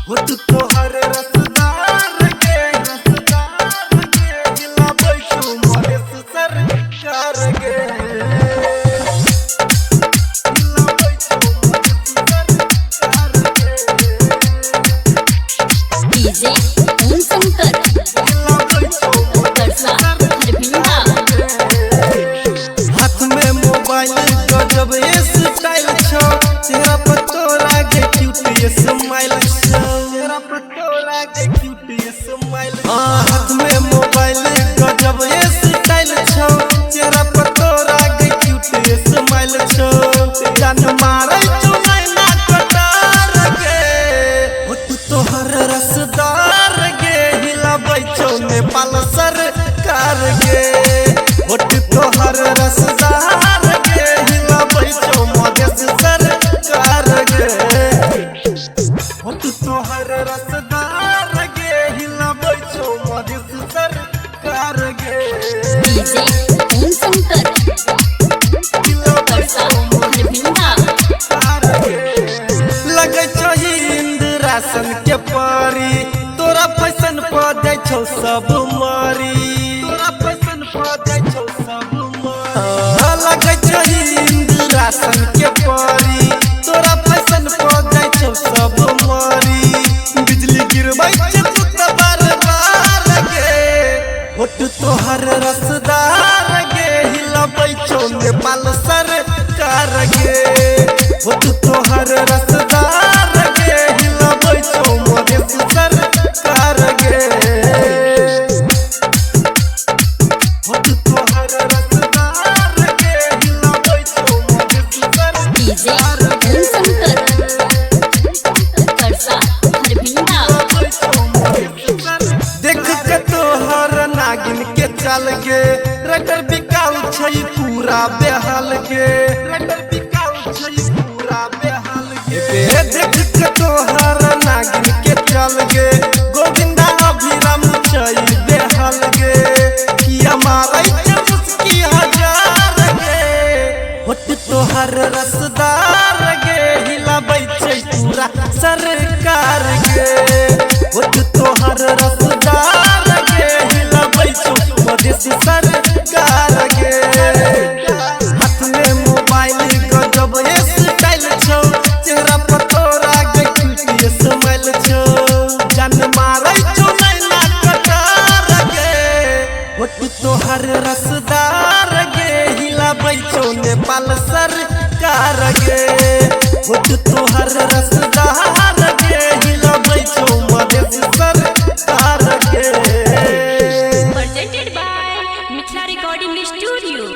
होठ तोहर रसदार के गिला बैठू मोरे सरकार गे गिला बैठू मोरे सरकार गे डीजे ओम शंकर गिला बैठू मोरे हरभिंडा हाथ में मोबाइल गजब स्टाइल छो तेरा पर तोरा के क्यूट स्माइल छो तेरा पर तोरा के क्यूट स्माइल हाथ में मोबाइल गजब स्टाइल छो तेरा पर तोरा के क्यूट स्माइल छो जान मारे छो नैना कटार गे होठ तोहर रसदार गे हिलाबै छो नेपाल सरकार गे होठ तोहर रसदार गे हिलाबै छो मधेश सरकार गे होठ तोहर रसदार गे हिलाबै छो मधेश सरकार गे डीजे ओम शंकर हिलाबै छो हरभिंडा सरकार गे लगै छो इंद्रासन के परी तोरा फैशन पर दै छौ सब मारी तोरा फैशन पर दै छौ सब मारी लगै छो इंद्रासन के परी तोरा फैशन पर दै छौ सब मारी बिजली गिरबै छै तू त बार बार गे होठ तोहर रसदार गे हिलाबै छौ नेपाल सरकार गे होठ तोहर रसदार गे हिलाबै छौ मधेश सरकार गे होठ तोहर रसदार गे हिलाबै छौ मधेश डीजे सरकार ओम शंकर हरभिंडा देख के तोहर नागिन के चल गे रटर बिकाल छै पूरा बेहाल गे रटर बिकाल छै पूरा बेहाल गे देख के तोहर नागिन के चल गे गोविंदा अभिराम छै बेहाल गे किया मारै छै मुस्की हजार गे होठ तोहर रसदार गे हिलाबै छै पूरा सरकार गे होठ तोहर रसदार गे हिलाबै छौ मधेश सरकार गे हाथ में मोबाइल गजब स्टाइल छौ चेहरा पर तोरा के क्यूट स्माइल छौ जान मारै छौ नैना कटार गे होठ तोहर रसदार गे हिलाबै छौ नेपाल सरकार गे होठ तोहर रसदार गे हिलाबै छौ मधेश सरकार गे presented by Mithila Recording Studio।